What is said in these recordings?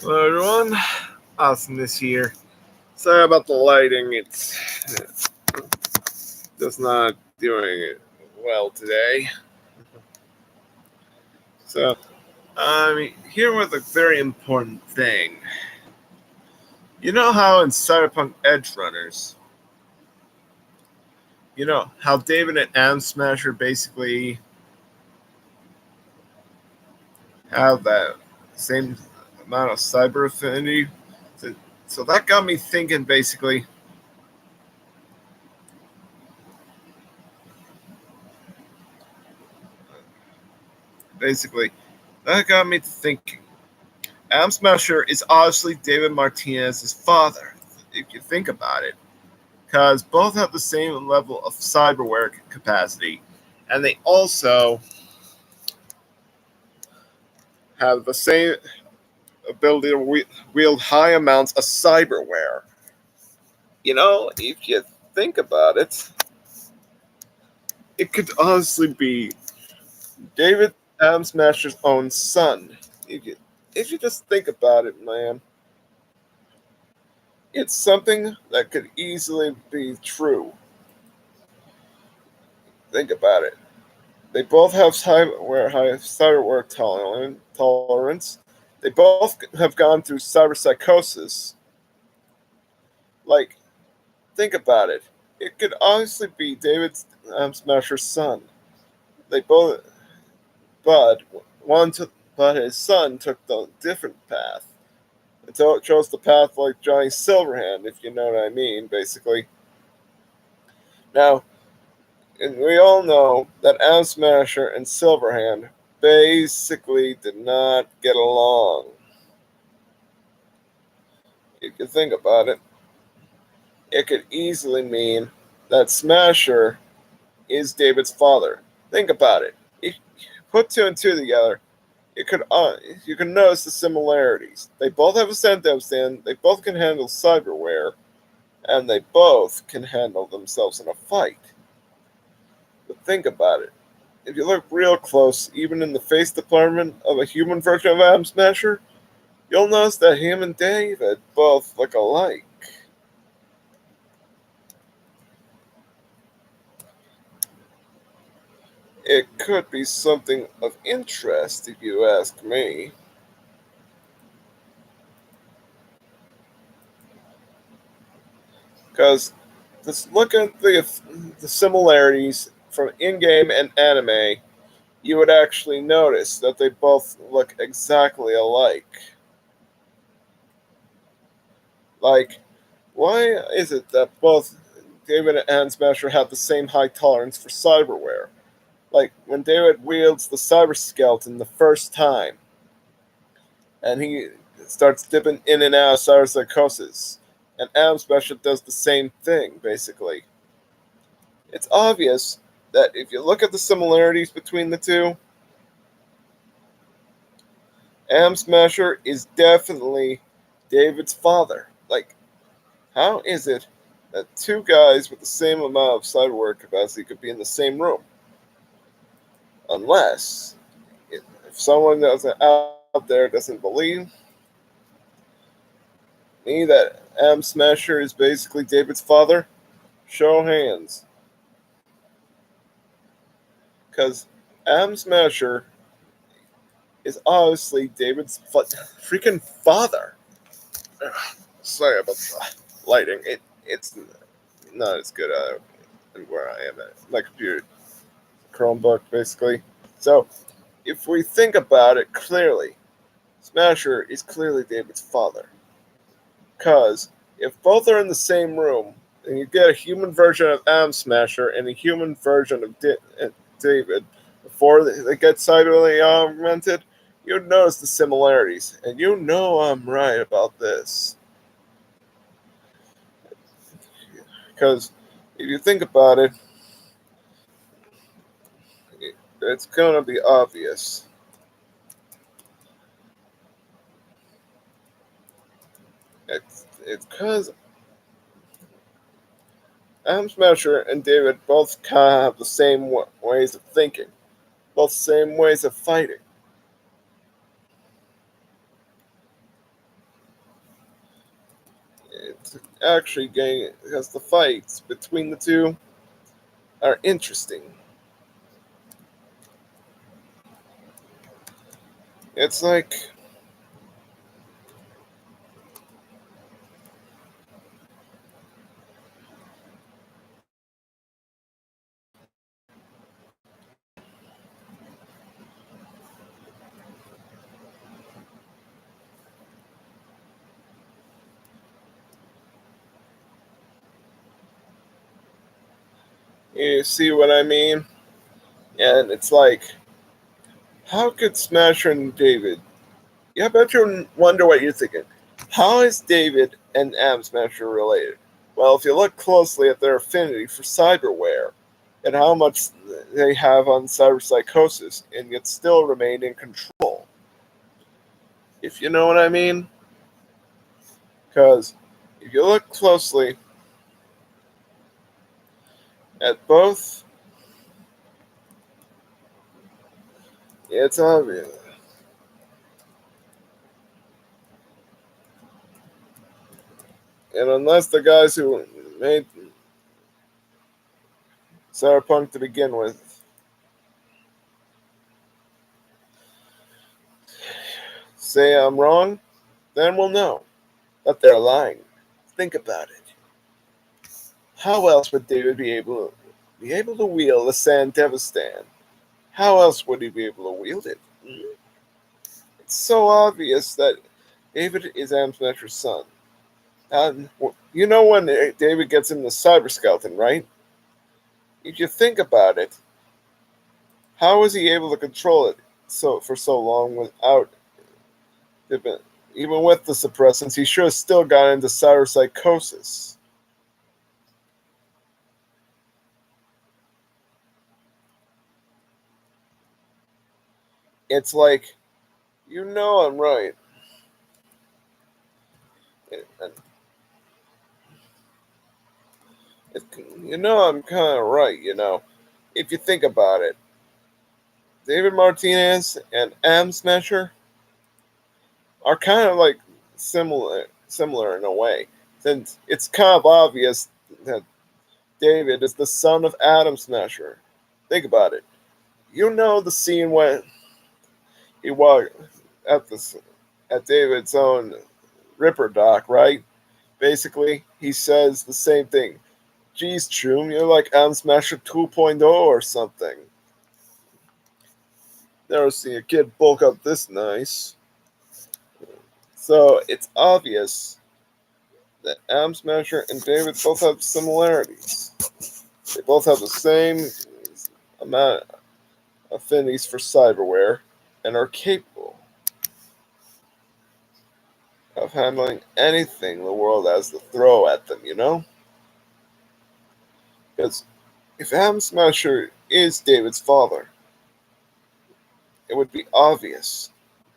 Hello everyone, awesome this year. Sorry about the lighting, it's just not doing it well today. So I'm here with a very important thing. You know how in cyberpunk edge runners, you know how David and Adam Smasher basically have that same amount of cyber affinity. So, so that got me thinking basically that got me thinking. Adam Smasher is obviously David Martinez's father, if you think about it, because both have the same level of cyberware capacity, and they also have the same ability to wield high amounts of cyberware. If you think about it, it could honestly be David Adam Smasher's own son. If you just think about it, man, it's something that could easily be true. Think about it. They both have cyberware tolerance. They both have gone through cyber psychosis. Like, think about it. It could honestly be David Smasher's son. They both, but one took, but his son took the different path. It chose the path like Johnny Silverhand, if you know what I mean, basically. Now, and we all know that Adam Smasher and Silverhand basically did not get along. If you think about it, it could easily mean that Smasher is David's father. Think about it. If you put two and two together, you could you can notice the similarities. They both have a Sento stand. They both can handle cyberware, and they both can handle themselves in a fight. But think about it. If you look real close, even in the face department of a human version of Adam Smasher, you'll notice that him and David both look alike. It could be something of interest if you ask me. Because just look at the similarities from in-game and anime, you would actually notice that they both look exactly alike. Like, why is it that both David and Smasher have the same high tolerance for cyberware? Like, when David wields the cyber skeleton the first time, and he starts dipping in and out of cyber psychosis, and Adam Smasher does the same thing, basically. It's obvious that if you look at the similarities between the two, Adam Smasher is definitely David's father. Like, how is it that two guys with the same amount of cyberware capacity could be in the same room? Unless, if someone that's out there doesn't believe me that Adam Smasher is basically David's father, show hands. Because Adam Smasher is obviously David's freaking father. Sorry about the lighting. It's not as good where I am at my computer, Chromebook, basically. So, if we think about it clearly, Smasher is clearly David's father. Because if both are in the same room, and you get a human version of Adam Smasher and a human version of David before they get cyberly augmented, you'd notice the similarities. And you know I'm right about this. Because if you think about it, it's going to be obvious. It's because Adam Smasher and David both kind of have the same ways of thinking, both same ways of fighting. actually getting because the fights between the two are interesting. It's like you see what I mean? And it's like, how could Smasher and David? Yeah, I bet you wonder what you're thinking. How is David and Am Smasher related? Well, if you look closely at their affinity for cyberware and how much they have on cyberpsychosis and yet still remain in control, if you know what I mean. Because if you look closely at both, it's obvious. And unless the guys who made cyberpunk to begin with say I'm wrong, then we'll know that they're lying. Think about it. How else would David be able to wield the Sand Devastan? How else would he be able to wield it? It's so obvious that David is Amsmasher's son. And you know when David gets in the Cyber Skeleton, right? If you think about it, how was he able to control it for so long without even with the suppressants? He should have still got into cyber psychosis. It's like, I'm right. And it, I'm kind of right. If you think about it, David Martinez and Am Smasher are kind of like similar in a way. Since it's kind of obvious that David is the son of Adam Smasher. Think about it. You know the scene when he walked at at David's own Ripper dock, right? Basically, he says the same thing. Geez, Choom, you're like Adam Smasher 2.0 or something. Never seen a kid bulk up this nice. So it's obvious that Adam Smasher and David both have similarities. They both have the same amount of affinities for cyberware and are capable of handling anything the world has to throw at them. Because if Adam Smasher is David's father, it would be obvious.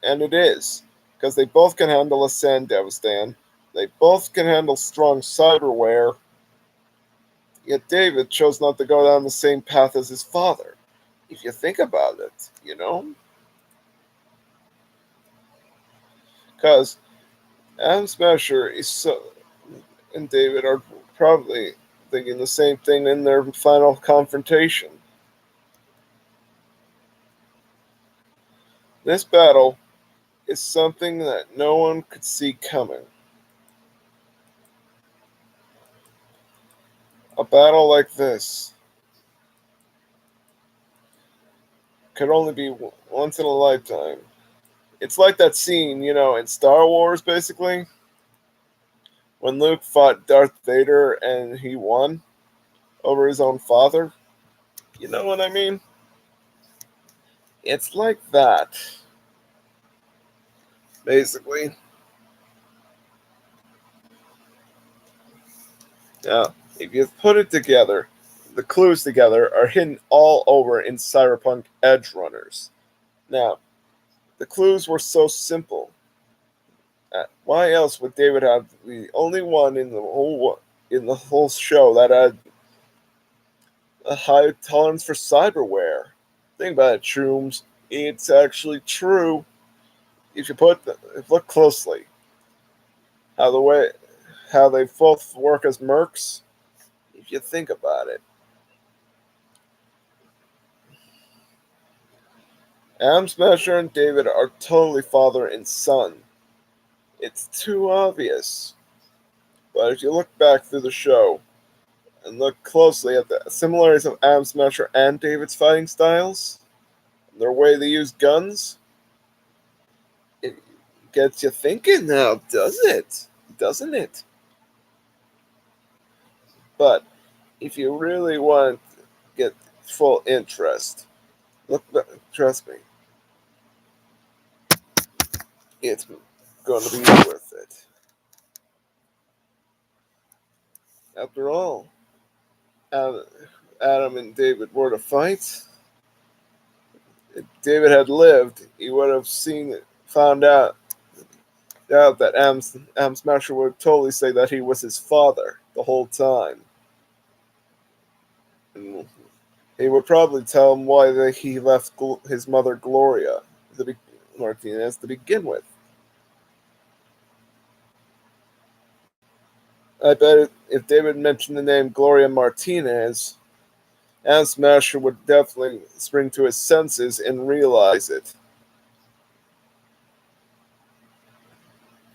And it is. Because they both can handle a Sand Devastan. They both can handle strong cyberware. Yet David chose not to go down the same path as his father. If you think about it. Because Adam Smasher and David are probably thinking the same thing in their final confrontation. This battle is something that no one could see coming. A battle like this could only be once in a lifetime. It's like that scene, in Star Wars, basically, when Luke fought Darth Vader and he won over his own father. You know what I mean? It's like that, basically. Now, if you put it together, the clues together are hidden all over in Cyberpunk Edge Runners. Now, the clues were so simple. Why else would David have the only one in the whole show that had a high tolerance for cyberware? Think about it, Shrooms. It's actually true. If you look closely, how the way how they both work as mercs, if you think about it. Adam Smasher and David are totally father and son. It's too obvious. But if you look back through the show and look closely at the similarities of Adam Smasher and David's fighting styles, and their way they use guns, it gets you thinking now, does it? Doesn't it? But if you really want to get full interest, trust me, it's going to be worth it. After all, Adam and David were to fight. If David had lived, he would have found out that Am Smasher would totally say that he was his father the whole time. And he would probably tell him why he left his mother Gloria Martinez to begin with. I bet if David mentioned the name Gloria Martinez, Am Smasher would definitely spring to his senses and realize it.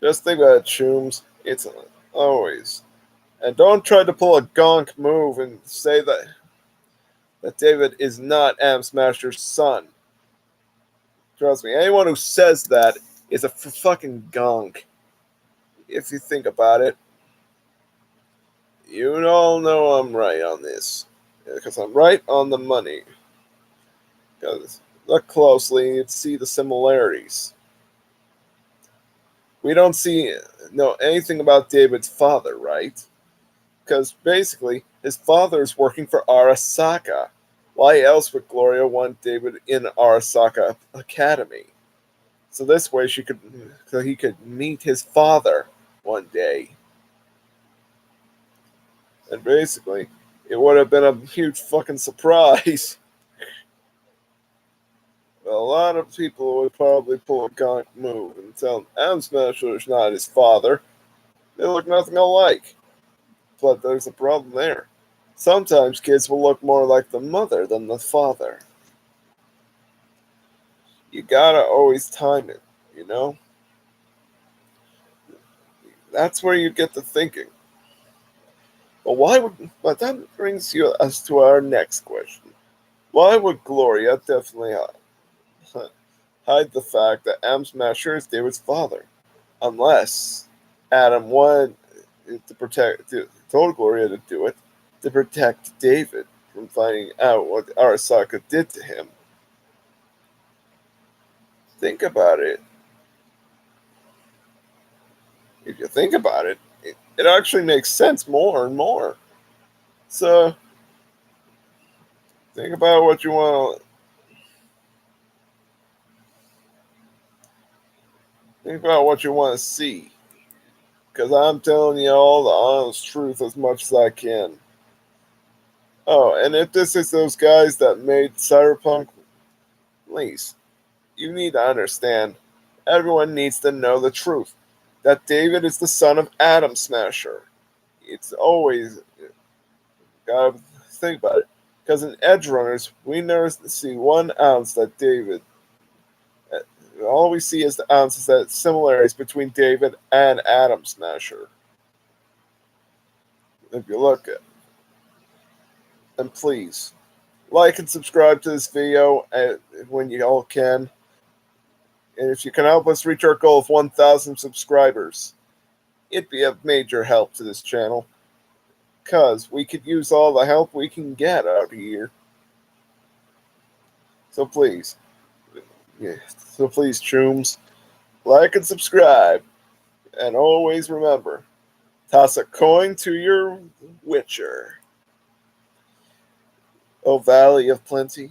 Just think about it, Chooms. It's always. And don't try to pull a gonk move and say that David is not Am Smasher's son. Trust me, anyone who says that is a fucking gonk. If you think about it, you all know I'm right on this. Because I'm right on the money. Because look closely and you'd see the similarities. We don't know anything about David's father, right? Because basically, his father is working for Arasaka. Why else would Gloria want David in Arasaka Academy? So this way so he could meet his father one day. And basically, it would have been a huge fucking surprise. A lot of people would probably pull a gonk move and tell him Adam Smasher is not his father. They look nothing alike. But there's a problem there. Sometimes kids will look more like the mother than the father. You gotta always time it, you know? That's where you get to thinking. But that brings us to our next question. Why would Gloria definitely hide the fact that Am Smasher is David's father? Unless Adam wanted told Gloria to do it to protect David from finding out what Arasaka did to him. Think about it. If you think about it, it actually makes sense more and more. So, think about what you want to. Think about what you want to see. Because I'm telling you all the honest truth as much as I can. Oh, and if this is those guys that made cyberpunk, please, you need to understand. Everyone needs to know the truth. That David is the son of Adam Smasher. It's always gotta think about it. Because in Edge Runners, we never see 1 ounce that David. All we see is the ounces that similarities between David and Adam Smasher. If you look at, and please like and subscribe to this video when you all can. And if you can help us reach our goal of 1,000 subscribers, it'd be a major help to this channel. Because we could use all the help we can get out here. So please, Chooms, like and subscribe. And always remember, toss a coin to your Witcher. O Valley of Plenty.